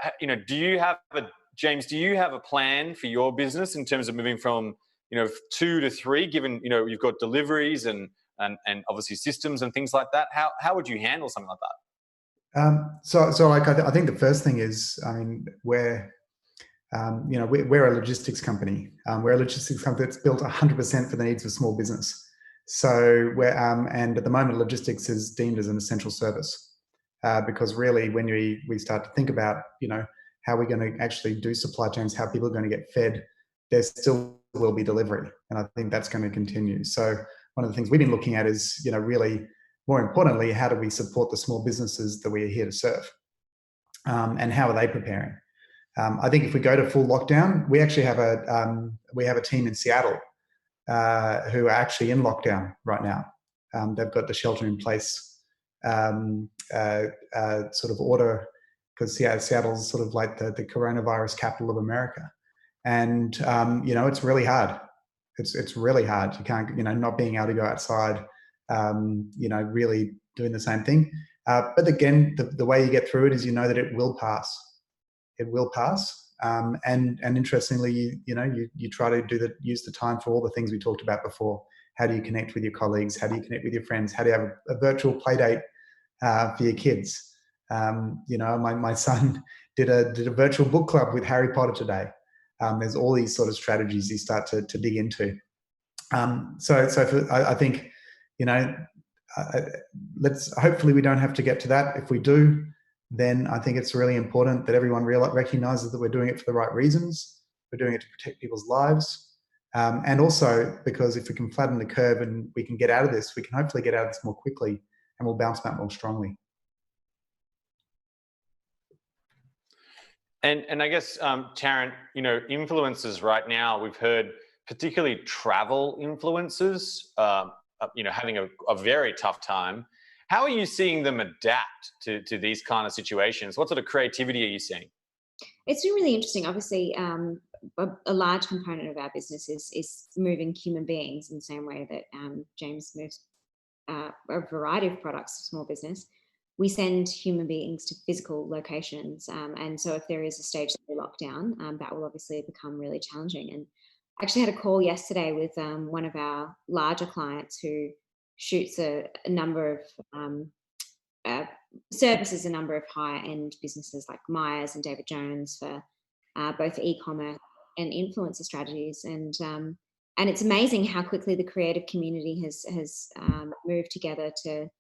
James, do you have a plan for your business in terms of moving from, 2 to 3, given, you've got deliveries and obviously systems and things like that? How would you handle something like that? So I think the first thing is, we're a logistics company. We're a logistics company that's built 100% for the needs of small business. So and at the moment, logistics is deemed as an essential service, because really, when we start to think about, how we're going to actually do supply chains, how people are going to get fed, there still will be delivery, and I think that's going to continue. So one of the things we've been looking at is, really, more importantly, how do we support the small businesses that we are here to serve, and how are they preparing? I think if we go to full lockdown, we actually have a team in Seattle who are actually in lockdown right now. They've got the shelter in place sort of order, because Seattle's sort of like the coronavirus capital of America, and it's really hard. It's really hard. You can't, not being able to go outside, really doing the same thing. But again, the way you get through it is that it will pass. It will pass. And interestingly, you try to use the time for all the things we talked about before. How do you connect with your colleagues? How do you connect with your friends? How do you have a virtual play date for your kids? My son did a virtual book club with Harry Potter today. There's all these sort of strategies you start to dig into. I think, hopefully we don't have to get to that. If we do, then I think it's really important that everyone recognizes that we're doing it for the right reasons. We're doing it to protect people's lives. And also because if we can flatten the curve and we can get out of this, we can hopefully get out of this more quickly and we'll bounce back more strongly. And I guess, Taryn, influencers right now, we've heard particularly travel influencers, having a very tough time. How are you seeing them adapt to these kind of situations? What sort of creativity are you seeing? It's been really interesting. Obviously, a large component of our business is moving human beings in the same way that James moves a variety of products to small business. We send human beings to physical locations. And so if there is a stage 3 lockdown, that will obviously become really challenging. And I actually had a call yesterday with one of our larger clients who shoots a number of services, a number of high-end businesses like Myers and David Jones for both e-commerce and influencer strategies. And it's amazing how quickly the creative community has moved together to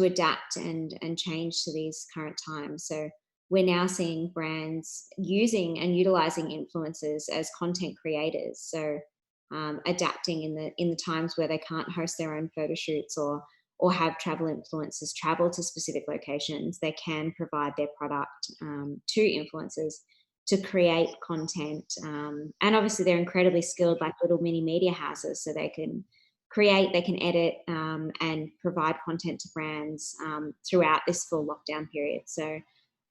adapt and change to these current times. So we're now seeing brands using and utilizing influencers as content creators. So adapting in the times where they can't host their own photo shoots or have travel influencers travel to specific locations, they can provide their product to influencers to create content. And obviously they're incredibly skilled, like little mini media houses, so they can create, they can edit and provide content to brands throughout this full lockdown period. So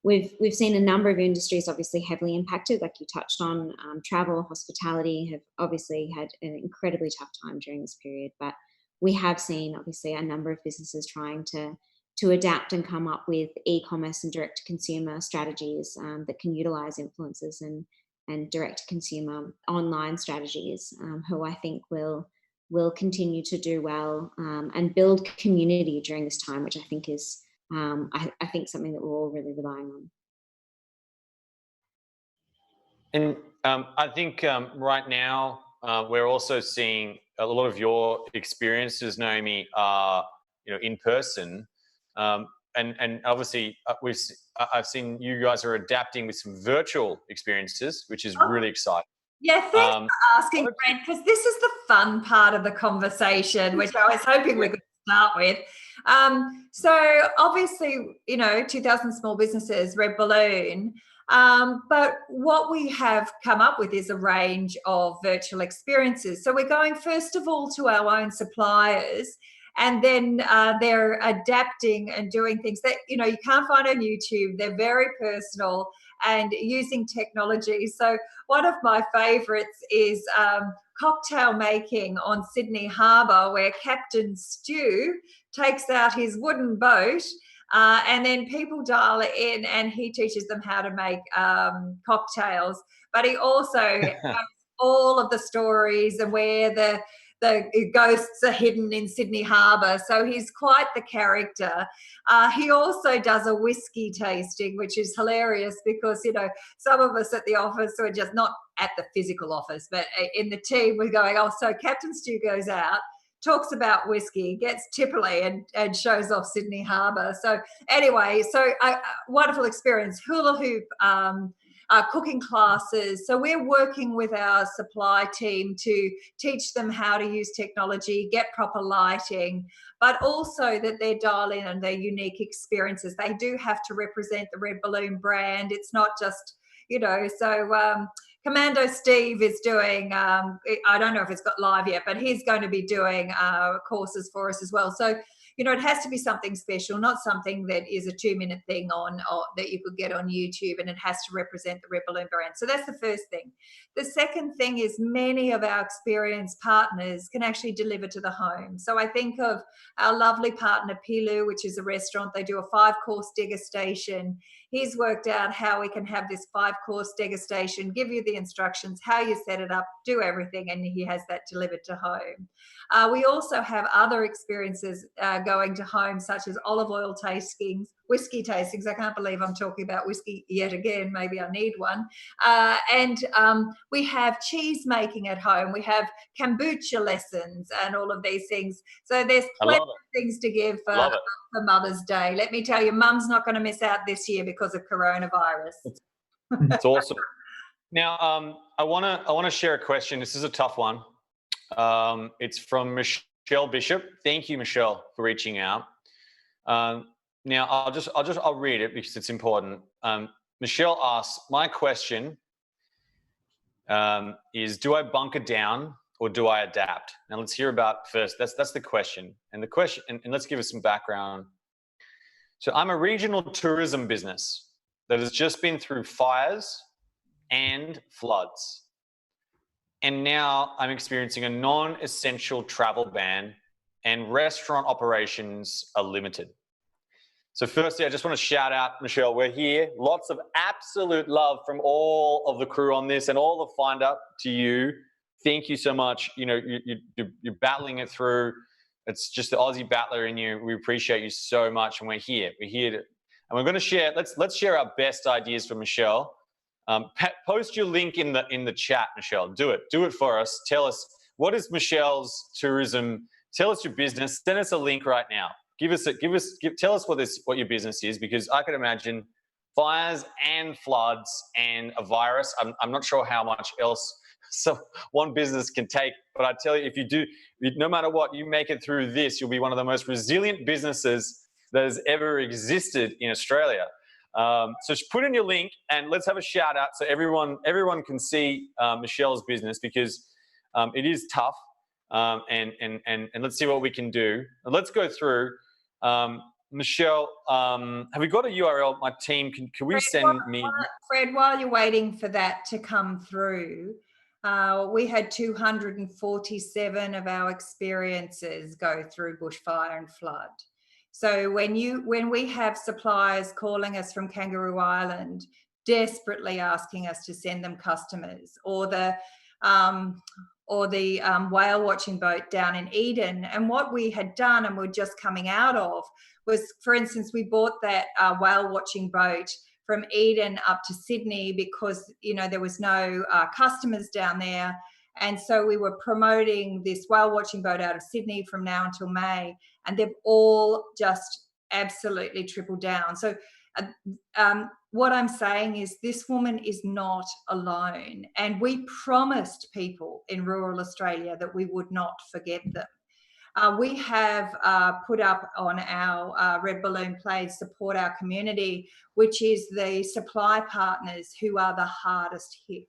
we've seen a number of industries obviously heavily impacted, like you touched on. Travel, hospitality have obviously had an incredibly tough time during this period, but we have seen obviously a number of businesses trying to adapt and come up with e-commerce and direct-to-consumer strategies that can utilize influencers and direct-to-consumer online strategies, who I think will continue to do well and build community during this time, which I think is I think something that we're all really relying on. And I think right now we're also seeing a lot of your experiences, Naomi, are in person. And obviously, I've seen you guys are adapting with some virtual experiences, which is really exciting. Yeah, thanks for asking, Brent, because this is the fun part of the conversation, which I was hoping we could start with. So obviously, 2,000 small businesses, Red Balloon. But what we have come up with is a range of virtual experiences. So we're going, first of all, to our own suppliers, and then they're adapting and doing things that, you can't find on YouTube. They're very personal and using technology. So one of my favourites is cocktail making on Sydney Harbour, where Captain Stu takes out his wooden boat and then people dial in and he teaches them how to make cocktails. But he also has all of the stories and where the ghosts are hidden in Sydney Harbour. So he's quite the character. He also does a whiskey tasting, which is hilarious because, some of us at the office, or just not at the physical office, but in the team, we're going, oh, so Captain Stu goes out, talks about whiskey, gets tippily and shows off Sydney Harbour. So anyway, wonderful experience. Hula hoop, cooking classes. So we're working with our supply team to teach them how to use technology, get proper lighting, but also that they dial in and their unique experiences. They do have to represent the Red Balloon brand. It's not just, Commando Steve is doing, I don't know if it's got live yet, but he's going to be doing courses for us as well. So, it has to be something special, not something that is a 2-minute thing or that you could get on YouTube, and it has to represent the Red Balloon brand. So that's the first thing. The second thing is many of our experienced partners can actually deliver to the home. So I think of our lovely partner, Pilu, which is a restaurant. They do a 5-course degustation. He's worked out how we can have this 5-course degustation, give you the instructions, how you set it up, do everything, and he has that delivered to home. We also have other experiences going to home, such as olive oil tastings, whiskey tastings. I can't believe I'm talking about whiskey yet again. Maybe I need one. And we have cheese making at home. We have kombucha lessons and all of these things. So there's plenty of things to give for Mother's Day. Let me tell you, Mum's not going to miss out this year because of coronavirus. It's awesome. Now, I want to share a question. This is a tough one. It's from Michelle Bishop. Thank you, Michelle, for reaching out. Now, I'll read it because it's important. Michelle asks, my question is, do I bunker down or do I adapt? Now, let's hear about first. That's the question. And the question, and let's give us some background. So I'm a regional tourism business that has just been through fires and floods. And now I'm experiencing a non-essential travel ban and restaurant operations are limited. So firstly, I just want to shout out, Michelle, we're here. Lots of absolute love from all of the crew on this and all the find up to you. Thank you so much. You're battling it through. It's just the Aussie battler in you. We appreciate you so much. And we're here. And we're going to share, let's share our best ideas for Michelle. Post your link in the chat, Michelle. Do it for us. Tell us, what is Michelle's tourism? Tell us your business. Send us a link right now. Tell us what your business is, because I can imagine fires and floods and a virus. I'm not sure how much else one business can take, but I tell you, if you do, no matter what, you make it through this, you'll be one of the most resilient businesses that has ever existed in Australia. So just put in your link and let's have a shout out so everyone can see Michelle's business, because it is tough. And let's see what we can do. And let's go through. Michelle, have we got a URL? My team, can we send me? Fred, while you're waiting for that to come through, we had 247 of our experiences go through bushfire and flood. So when we have suppliers calling us from Kangaroo Island, desperately asking us to send them customers, or the whale watching boat down in Eden, and what we had done and we're just coming out of was, for instance, we bought that whale watching boat from Eden up to Sydney because there was no customers down there. And so we were promoting this whale watching boat out of Sydney from now until May, and they've all just absolutely tripled down. So what I'm saying is this woman is not alone, and we promised people in rural Australia that we would not forget them. We have put up on our Red Balloon page Support Our Community, which is the supply partners who are the hardest hit.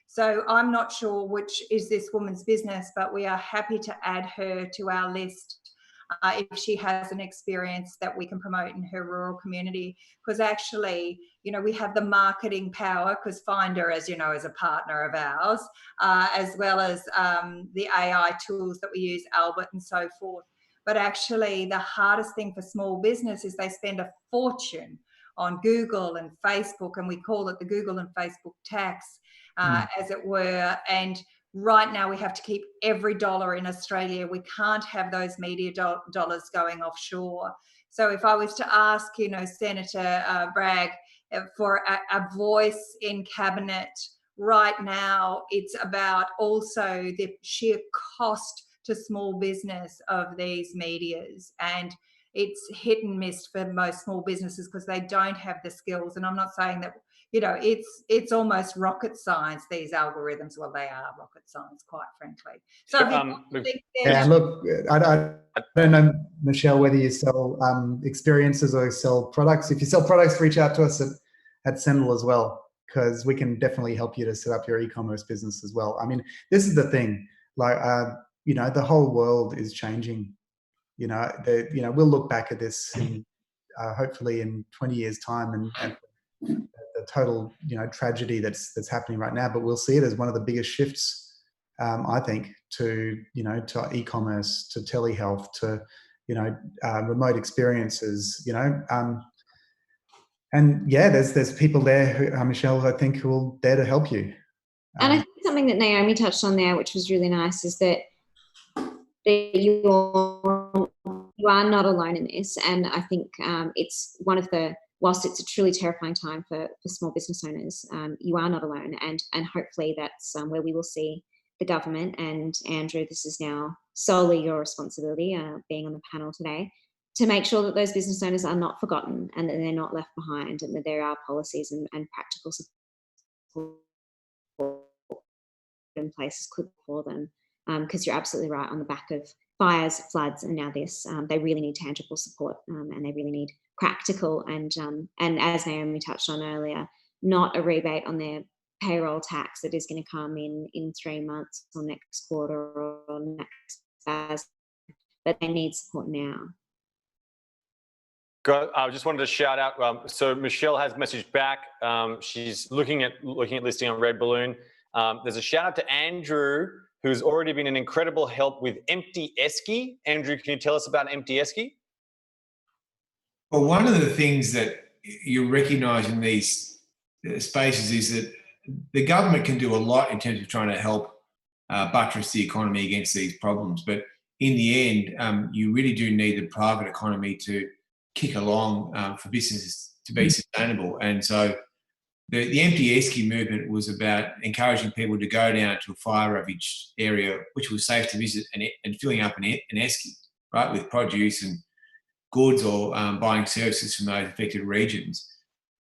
So I'm not sure which is this woman's business, but we are happy to add her to our list if she has an experience that we can promote in her rural community. Because actually, you know, we have the marketing power, because Finder, as you know, is a partner of ours, as well as the AI tools that we use, Albert and so forth. But actually, the hardest thing for small business is they spend a fortune on Google and Facebook, and we call it the Google and Facebook tax, as it were. And right now we have to keep every dollar in Australia. We can't have those media dollars going offshore. So if I was to ask, you know, Senator Bragg for a voice in cabinet right now, it's about also the sheer cost to small business of these medias. And it's hit and miss for most small businesses because they don't have the skills. And I'm not saying that, you know, it's almost rocket science, these algorithms. Well, they are rocket science, quite frankly. So look, I don't know, Michelle, whether you sell experiences or sell products. If you sell products, reach out to us at Sendle as well, because we can definitely help you to set up your e-commerce business as well. I mean, this is the thing, like, you know, the whole world is changing. You know, we'll look back at this in, hopefully in 20 years' time and the total, you know, tragedy that's happening right now. But we'll see it as one of the biggest shifts, I think, to, you know, to e-commerce, to telehealth, to, you know, remote experiences. You know, and yeah, there's people there who, Michelle, I think, who will there to help you. And I think something that Naomi touched on there, which was really nice, is that you are not alone in this. And I think it's one of the, whilst it's a truly terrifying time for small business owners, you are not alone. And hopefully that's where we will see the government. And Andrew, this is now solely your responsibility, being on the panel today, to make sure that those business owners are not forgotten and that they're not left behind, and that there are policies and practical support in place quick for them. Because you're absolutely right, on the back of fires, floods, and now this, they really need tangible support, and they really need practical and as Naomi touched on earlier, not a rebate on their payroll tax that is going to come in 3 months or next quarter or next phase, but they need support now. I just wanted to shout out. So Michelle has messaged back. She's looking at listing on Red Balloon. There's a shout out to Andrew, who's already been an incredible help with Empty Esky. Andrew, can you tell us about Empty Esky? Well, one of the things that you recognise in these spaces is that the government can do a lot in terms of trying to help buttress the economy against these problems. But in the end, you really do need the private economy to kick along for businesses to be sustainable. And so the Empty Esky movement was about encouraging people to go down to a fire-ravaged area, which was safe to visit, and filling up an esky, right, with produce and goods, or buying services from those affected regions.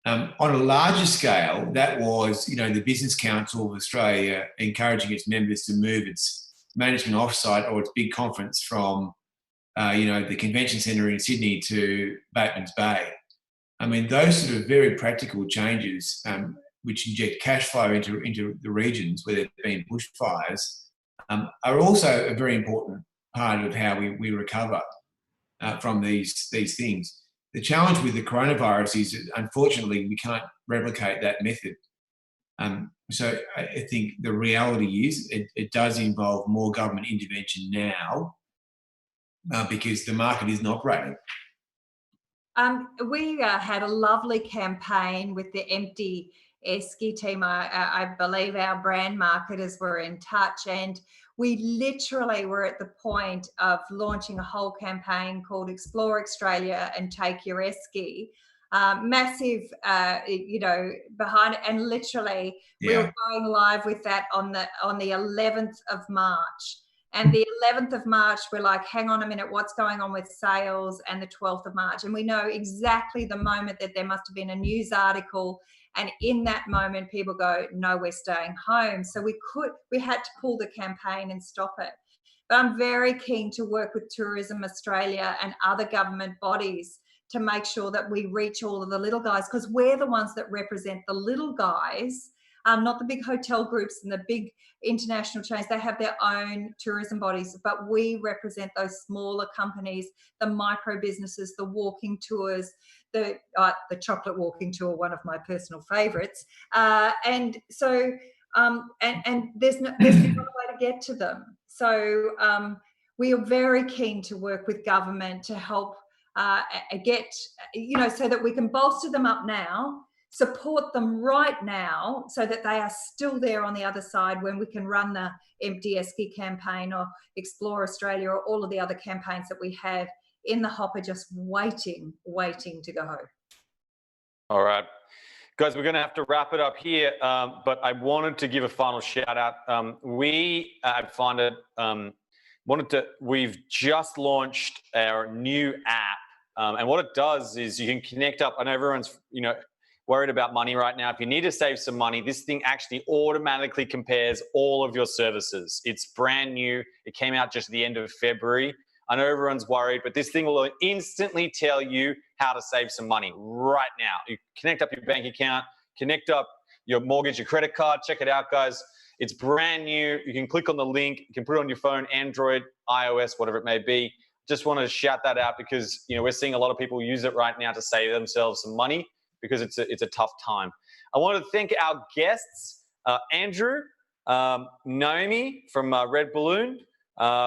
On a larger scale, that was, you know, the Business Council of Australia encouraging its members to move its management offsite or its big conference from, you know, the convention centre in Sydney to Batemans Bay. I mean, those sort of very practical changes, which inject cash flow into the regions where there have been bushfires, are also a very important part of how we recover from these things. The challenge with the coronavirus is that, unfortunately, we can't replicate that method. So I think the reality is it does involve more government intervention now because the market isn't operating. We had a lovely campaign with the Empty Esky team. I believe our brand marketers were in touch, and we literally were at the point of launching a whole campaign called Explore Australia and Take Your Esky. massive, behind it. And literally, we were going live with that on the 11th of March. And the 11th of March, we're like, hang on a minute, what's going on with sales? And the 12th of March. And we know exactly the moment that there must have been a news article. And in that moment, people go, no, we're staying home. So we had to pull the campaign and stop it. But I'm very keen to work with Tourism Australia and other government bodies to make sure that we reach all of the little guys, because we're the ones that represent the little guys. Not the big hotel groups and the big international chains. They have their own tourism bodies, but we represent those smaller companies, the micro businesses, the walking tours, the chocolate walking tour, one of my personal favorites. And so, and there's no way to get to them. So we are very keen to work with government to help get, so that we can bolster them up now, support them right now so that they are still there on the other side when we can run the Empty Esky campaign or Explore Australia or all of the other campaigns that we have in the hopper, just waiting to go. All right. Guys, we're going to have to wrap it up here, but I wanted to give a final shout out. We've just launched our new app, and what it does is you can connect up. I know everyone's, worried about money right now. If you need to save some money, this thing actually automatically compares all of your services. It's brand new. It came out just at the end of February. I know everyone's worried, but this thing will instantly tell you how to save some money right now. You connect up your bank account, connect up your mortgage, your credit card. Check it out, guys. It's brand new. You can click on the link. You can put it on your phone, Android, iOS, whatever it may be. Just wanted to shout that out because we're seeing a lot of people use it right now to save themselves some money because it's a tough time. I want to thank our guests, Andrew, Naomi from Red Balloon.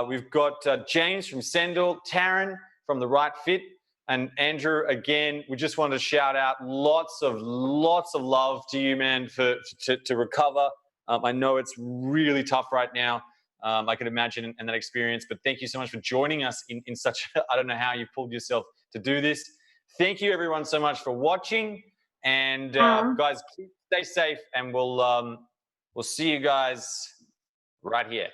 We've got James from Sendle, Taryn from the Right Fit, and Andrew again. We just wanted to shout out lots of love to you, man, to recover. I know it's really tough right now. I can imagine in that experience, but thank you so much for joining us in such. I don't know how you pulled yourself to do this. Thank you everyone so much for watching, and guys, stay safe, and we'll see you guys right here.